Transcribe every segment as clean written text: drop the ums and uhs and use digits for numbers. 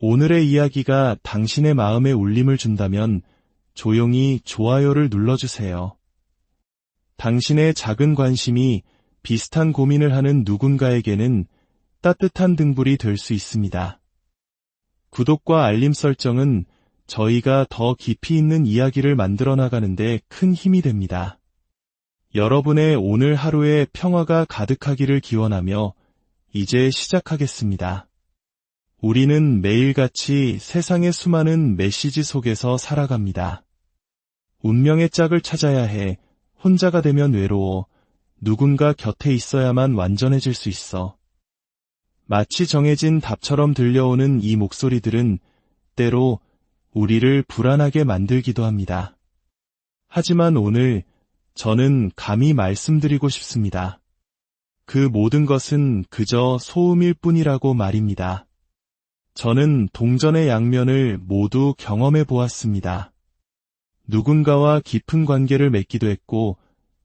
오늘의 이야기가 당신의 마음에 울림을 준다면 조용히 좋아요를 눌러주세요. 당신의 작은 관심이 비슷한 고민을 하는 누군가에게는 따뜻한 등불이 될 수 있습니다. 구독과 알림 설정은 저희가 더 깊이 있는 이야기를 만들어 나가는데 큰 힘이 됩니다. 여러분의 오늘 하루에 평화가 가득하기를 기원하며 이제 시작하겠습니다. 우리는 매일같이 세상의 수많은 메시지 속에서 살아갑니다. 운명의 짝을 찾아야 해. 혼자가 되면 외로워. 누군가 곁에 있어야만 완전해질 수 있어. 마치 정해진 답처럼 들려오는 이 목소리들은 때로 우리를 불안하게 만들기도 합니다. 하지만 오늘 저는 감히 말씀드리고 싶습니다. 그 모든 것은 그저 소음일 뿐이라고 말입니다. 저는 동전의 양면을 모두 경험해 보았습니다. 누군가와 깊은 관계를 맺기도 했고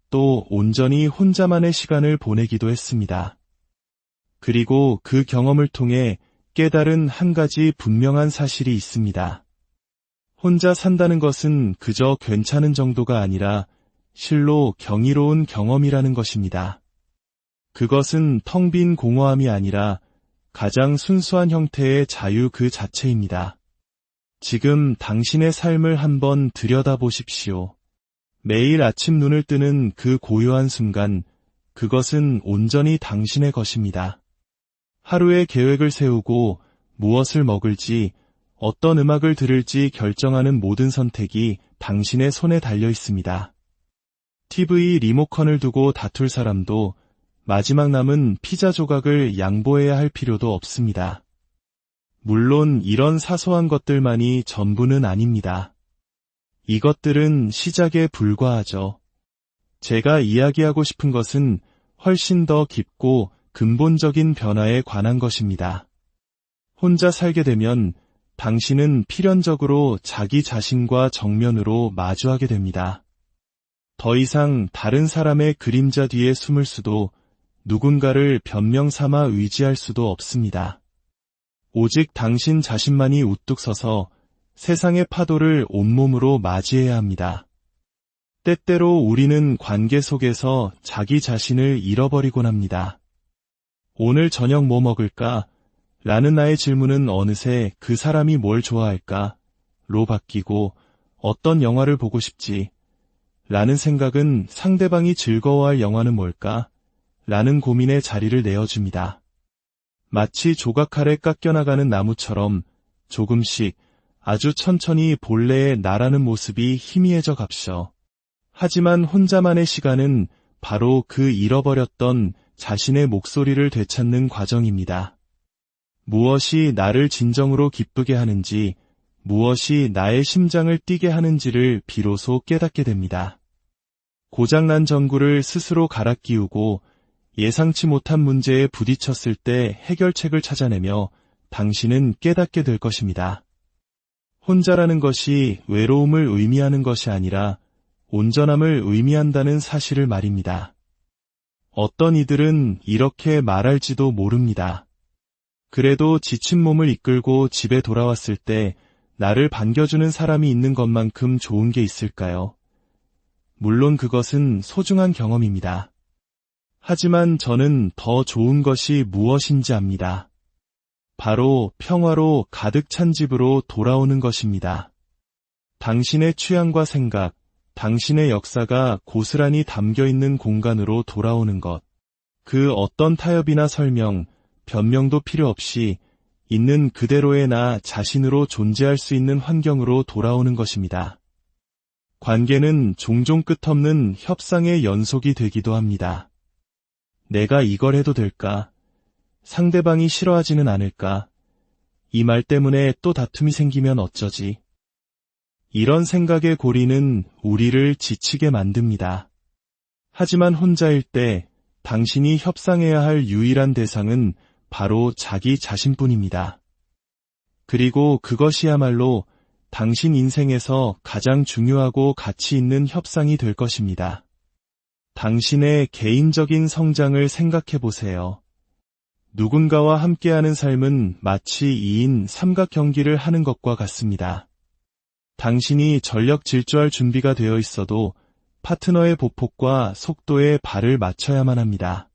또 온전히 혼자만의 시간을 보내기도 했습니다. 그리고 그 경험을 통해 깨달은 한 가지 분명한 사실이 있습니다. 혼자 산다는 것은 그저 괜찮은 정도가 아니라 실로 경이로운 경험이라는 것입니다. 그것은 텅 빈 공허함이 아니라 가장 순수한 형태의 자유 그 자체입니다. 지금 당신의 삶을 한번 들여다보십시오. 매일 아침 눈을 뜨는 그 고요한 순간, 그것은 온전히 당신의 것입니다. 하루의 계획을 세우고 무엇을 먹을지, 어떤 음악을 들을지 결정하는 모든 선택이 당신의 손에 달려 있습니다. TV 리모컨을 두고 다툴 사람도 마지막 남은 피자 조각을 양보해야 할 필요도 없습니다. 물론 이런 사소한 것들만이 전부는 아닙니다. 이것들은 시작에 불과하죠. 제가 이야기하고 싶은 것은 훨씬 더 깊고 근본적인 변화에 관한 것입니다. 혼자 살게 되면 당신은 필연적으로 자기 자신과 정면으로 마주하게 됩니다. 더 이상 다른 사람의 그림자 뒤에 숨을 수도 누군가를 변명 삼아 의지할 수도 없습니다. 오직 당신 자신만이 우뚝 서서 세상의 파도를 온몸으로 맞이해야 합니다. 때때로 우리는 관계 속에서 자기 자신을 잃어버리곤 합니다. 오늘 저녁 뭐 먹을까? 라는 나의 질문은 어느새 그 사람이 뭘 좋아할까? 로 바뀌고 어떤 영화를 보고 싶지? 라는 생각은 상대방이 즐거워할 영화는 뭘까? 라는 고민의 자리를 내어줍니다. 마치 조각칼에 깎여나가는 나무처럼 조금씩 아주 천천히 본래의 나라는 모습이 희미해져 갑셔. 하지만 혼자만의 시간은 바로 그 잃어버렸던 자신의 목소리를 되찾는 과정입니다. 무엇이 나를 진정으로 기쁘게 하는지, 무엇이 나의 심장을 뛰게 하는지를 비로소 깨닫게 됩니다. 고장난 전구를 스스로 갈아 끼우고 예상치 못한 문제에 부딪혔을 때 해결책을 찾아내며 당신은 깨닫게 될 것입니다. 혼자라는 것이 외로움을 의미하는 것이 아니라 온전함을 의미한다는 사실을 말입니다. 어떤 이들은 이렇게 말할지도 모릅니다. 그래도 지친 몸을 이끌고 집에 돌아왔을 때 나를 반겨주는 사람이 있는 것만큼 좋은 게 있을까요? 물론 그것은 소중한 경험입니다. 하지만 저는 더 좋은 것이 무엇인지 압니다. 바로 평화로 가득 찬 집으로 돌아오는 것입니다. 당신의 취향과 생각, 당신의 역사가 고스란히 담겨있는 공간으로 돌아오는 것. 그 어떤 타협이나 설명, 변명도 필요 없이 있는 그대로의 나 자신으로 존재할 수 있는 환경으로 돌아오는 것입니다. 관계는 종종 끝없는 협상의 연속이 되기도 합니다. 내가 이걸 해도 될까? 상대방이 싫어하지는 않을까? 이 말 때문에 또 다툼이 생기면 어쩌지? 이런 생각의 고리는 우리를 지치게 만듭니다. 하지만 혼자일 때 당신이 협상해야 할 유일한 대상은 바로 자기 자신뿐입니다. 그리고 그것이야말로 당신 인생에서 가장 중요하고 가치 있는 협상이 될 것입니다. 당신의 개인적인 성장을 생각해 보세요. 누군가와 함께하는 삶은 마치 2인 삼각 경기를 하는 것과 같습니다. 당신이 전력 질주할 준비가 되어 있어도 파트너의 보폭과 속도에 발을 맞춰야만 합니다.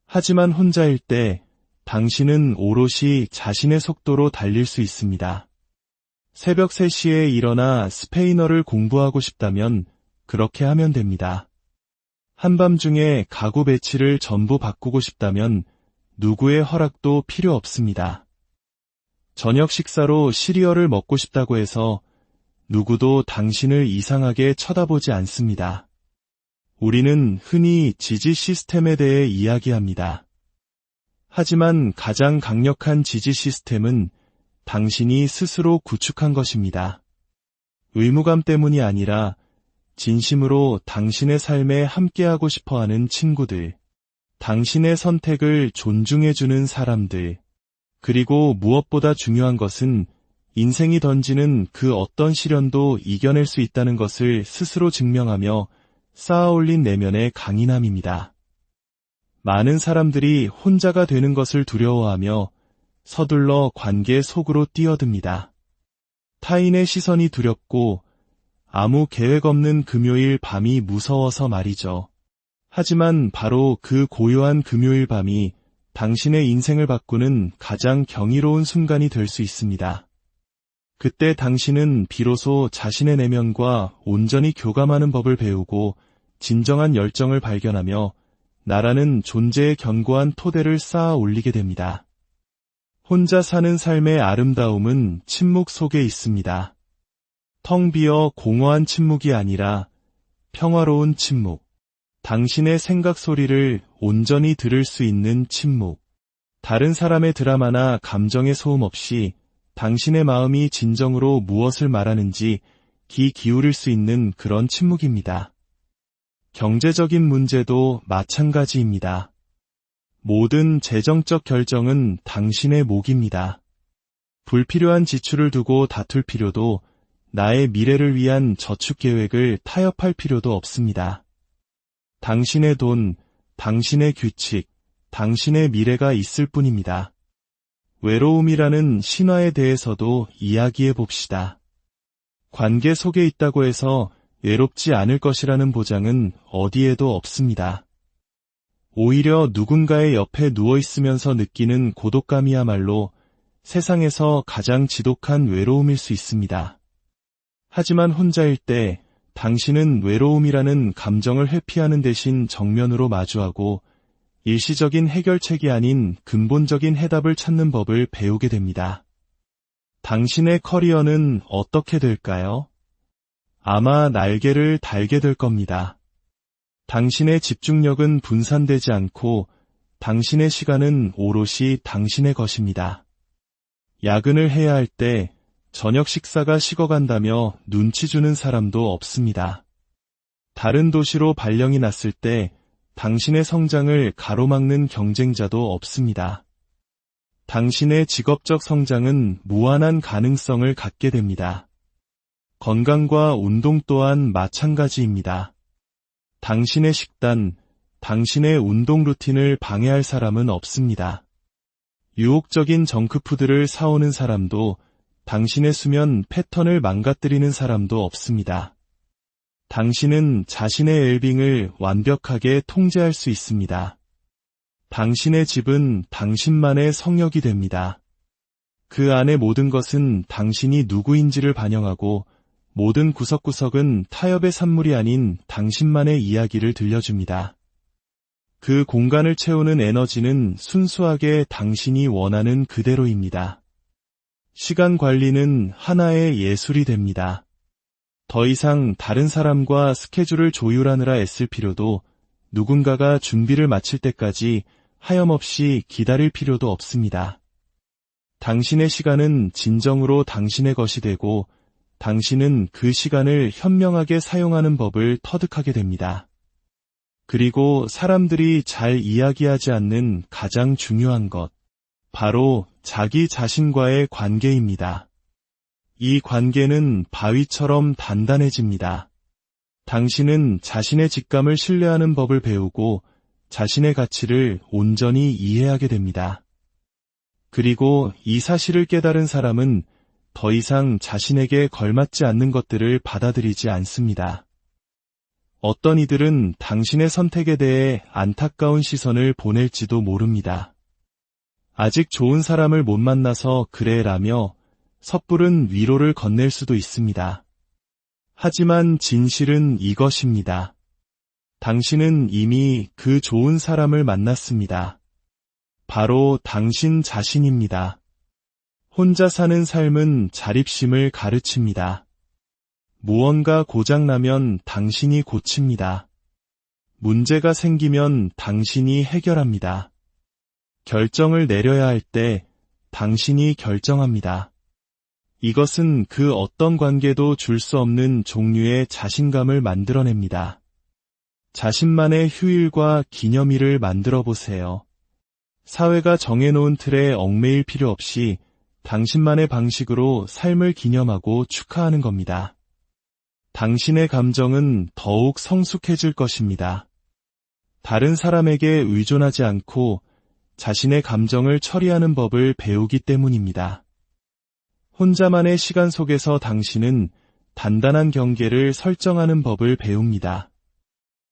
하지만 혼자일 때 당신은 오롯이 자신의 속도로 달릴 수 있습니다. 새벽 3시에 일어나 스페인어를 공부하고 싶다면 그렇게 하면 됩니다. 한밤중에 가구 배치를 전부 바꾸고 싶다면 누구의 허락도 필요 없습니다. 저녁 식사로 시리얼을 먹고 싶다고 해서 누구도 당신을 이상하게 쳐다보지 않습니다. 우리는 흔히 지지 시스템에 대해 이야기합니다. 하지만 가장 강력한 지지 시스템은 당신이 스스로 구축한 것입니다. 의무감 때문이 아니라 진심으로 당신의 삶에 함께하고 싶어하는 친구들, 당신의 선택을 존중해주는 사람들, 그리고 무엇보다 중요한 것은 인생이 던지는 그 어떤 시련도 이겨낼 수 있다는 것을 스스로 증명하며 쌓아올린 내면의 강인함입니다. 많은 사람들이 혼자가 되는 것을 두려워하며 서둘러 관계 속으로 뛰어듭니다. 타인의 시선이 두렵고 아무 계획 없는 금요일 밤이 무서워서 말이죠. 하지만 바로 그 고요한 금요일 밤이 당신의 인생을 바꾸는 가장 경이로운 순간이 될 수 있습니다. 그때 당신은 비로소 자신의 내면과 온전히 교감하는 법을 배우고 진정한 열정을 발견하며 나라는 존재의 견고한 토대를 쌓아 올리게 됩니다. 혼자 사는 삶의 아름다움은 침묵 속에 있습니다. 텅 비어 공허한 침묵이 아니라 평화로운 침묵. 당신의 생각 소리를 온전히 들을 수 있는 침묵. 다른 사람의 드라마나 감정의 소음 없이 당신의 마음이 진정으로 무엇을 말하는지 귀 기울일 수 있는 그런 침묵입니다. 경제적인 문제도 마찬가지입니다. 모든 재정적 결정은 당신의 몫입니다. 불필요한 지출을 두고 다툴 필요도 나의 미래를 위한 저축 계획을 타협할 필요도 없습니다. 당신의 돈, 당신의 규칙, 당신의 미래가 있을 뿐입니다. 외로움이라는 신화에 대해서도 이야기해 봅시다. 관계 속에 있다고 해서 외롭지 않을 것이라는 보장은 어디에도 없습니다. 오히려 누군가의 옆에 누워 있으면서 느끼는 고독감이야말로 세상에서 가장 지독한 외로움일 수 있습니다. 하지만 혼자일 때 당신은 외로움이라는 감정을 회피하는 대신 정면으로 마주하고 일시적인 해결책이 아닌 근본적인 해답을 찾는 법을 배우게 됩니다. 당신의 커리어는 어떻게 될까요? 아마 날개를 달게 될 겁니다. 당신의 집중력은 분산되지 않고 당신의 시간은 오롯이 당신의 것입니다. 야근을 해야 할 때 저녁 식사가 식어간다며 눈치 주는 사람도 없습니다. 다른 도시로 발령이 났을 때 당신의 성장을 가로막는 경쟁자도 없습니다. 당신의 직업적 성장은 무한한 가능성을 갖게 됩니다. 건강과 운동 또한 마찬가지입니다. 당신의 식단, 당신의 운동 루틴을 방해할 사람은 없습니다. 유혹적인 정크푸드를 사오는 사람도 당신의 수면 패턴을 망가뜨리는 사람도 없습니다. 당신은 자신의 웰빙을 완벽하게 통제할 수 있습니다. 당신의 집은 당신만의 성역이 됩니다. 그 안의 모든 것은 당신이 누구인지를 반영하고 모든 구석구석은 타협의 산물이 아닌 당신만의 이야기를 들려줍니다. 그 공간을 채우는 에너지는 순수하게 당신이 원하는 그대로입니다. 시간 관리는 하나의 예술이 됩니다. 더 이상 다른 사람과 스케줄을 조율하느라 애쓸 필요도 누군가가 준비를 마칠 때까지 하염없이 기다릴 필요도 없습니다. 당신의 시간은 진정으로 당신의 것이 되고 당신은 그 시간을 현명하게 사용하는 법을 터득하게 됩니다. 그리고 사람들이 잘 이야기하지 않는 가장 중요한 것, 바로 자기 자신과의 관계입니다. 이 관계는 바위처럼 단단해집니다. 당신은 자신의 직감을 신뢰하는 법을 배우고 자신의 가치를 온전히 이해하게 됩니다. 그리고 이 사실을 깨달은 사람은 더 이상 자신에게 걸맞지 않는 것들을 받아들이지 않습니다. 어떤 이들은 당신의 선택에 대해 안타까운 시선을 보낼지도 모릅니다. 아직 좋은 사람을 못 만나서 그래라며 섣부른 위로를 건넬 수도 있습니다. 하지만 진실은 이것입니다. 당신은 이미 그 좋은 사람을 만났습니다. 바로 당신 자신입니다. 혼자 사는 삶은 자립심을 가르칩니다. 무언가 고장나면 당신이 고칩니다. 문제가 생기면 당신이 해결합니다. 결정을 내려야 할 때 당신이 결정합니다. 이것은 그 어떤 관계도 줄 수 없는 종류의 자신감을 만들어냅니다. 자신만의 휴일과 기념일을 만들어 보세요. 사회가 정해놓은 틀에 얽매일 필요 없이 당신만의 방식으로 삶을 기념하고 축하하는 겁니다. 당신의 감정은 더욱 성숙해질 것입니다. 다른 사람에게 의존하지 않고 자신의 감정을 처리하는 법을 배우기 때문입니다. 혼자만의 시간 속에서 당신은 단단한 경계를 설정하는 법을 배웁니다.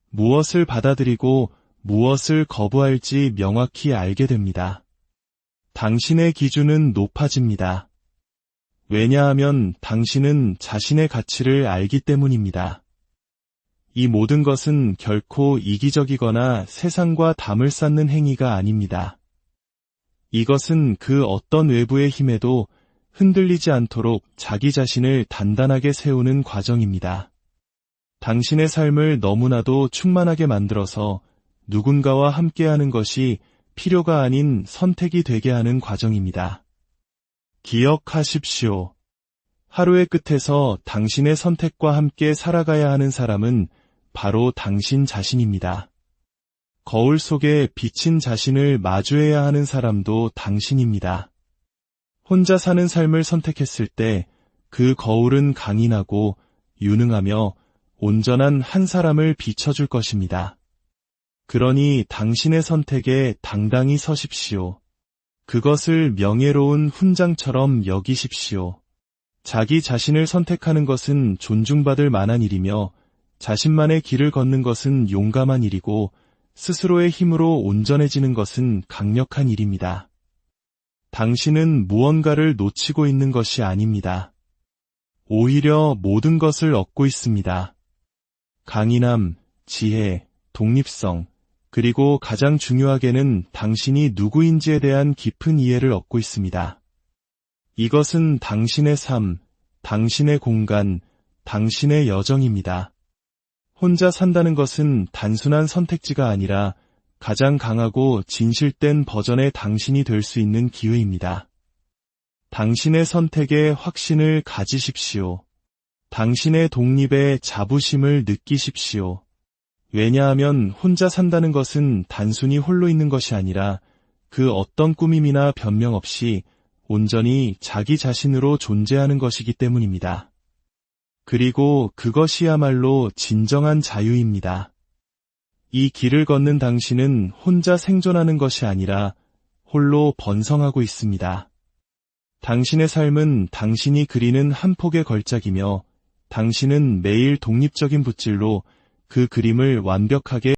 무엇을 받아들이고 무엇을 거부할지 명확히 알게 됩니다. 당신의 기준은 높아집니다. 왜냐하면 당신은 자신의 가치를 알기 때문입니다. 이 모든 것은 결코 이기적이거나 세상과 담을 쌓는 행위가 아닙니다. 이것은 그 어떤 외부의 힘에도 흔들리지 않도록 자기 자신을 단단하게 세우는 과정입니다. 당신의 삶을 너무나도 충만하게 만들어서 누군가와 함께하는 것이 필요가 아닌 선택이 되게 하는 과정입니다. 기억하십시오. 하루의 끝에서 당신의 선택과 함께 살아가야 하는 사람은 바로 당신 자신입니다. 거울 속에 비친 자신을 마주해야 하는 사람도 당신입니다. 혼자 사는 삶을 선택했을 때 그 거울은 강인하고 유능하며 온전한 한 사람을 비춰줄 것입니다. 그러니 당신의 선택에 당당히 서십시오. 그것을 명예로운 훈장처럼 여기십시오. 자기 자신을 선택하는 것은 존중받을 만한 일이며 자신만의 길을 걷는 것은 용감한 일이고 스스로의 힘으로 온전해지는 것은 강력한 일입니다. 당신은 무언가를 놓치고 있는 것이 아닙니다. 오히려 모든 것을 얻고 있습니다. 강인함, 지혜, 독립성, 그리고 가장 중요하게는 당신이 누구인지에 대한 깊은 이해를 얻고 있습니다. 이것은 당신의 삶, 당신의 공간, 당신의 여정입니다. 혼자 산다는 것은 단순한 선택지가 아니라 가장 강하고 진실된 버전의 당신이 될 수 있는 기회입니다. 당신의 선택에 확신을 가지십시오. 당신의 독립에 자부심을 느끼십시오. 왜냐하면 혼자 산다는 것은 단순히 홀로 있는 것이 아니라 그 어떤 꾸밈이나 변명 없이 온전히 자기 자신으로 존재하는 것이기 때문입니다. 그리고 그것이야말로 진정한 자유입니다. 이 길을 걷는 당신은 혼자 생존하는 것이 아니라 홀로 번성하고 있습니다. 당신의 삶은 당신이 그리는 한 폭의 걸작이며 당신은 매일 독립적인 붓질로 그 그림을 완벽하게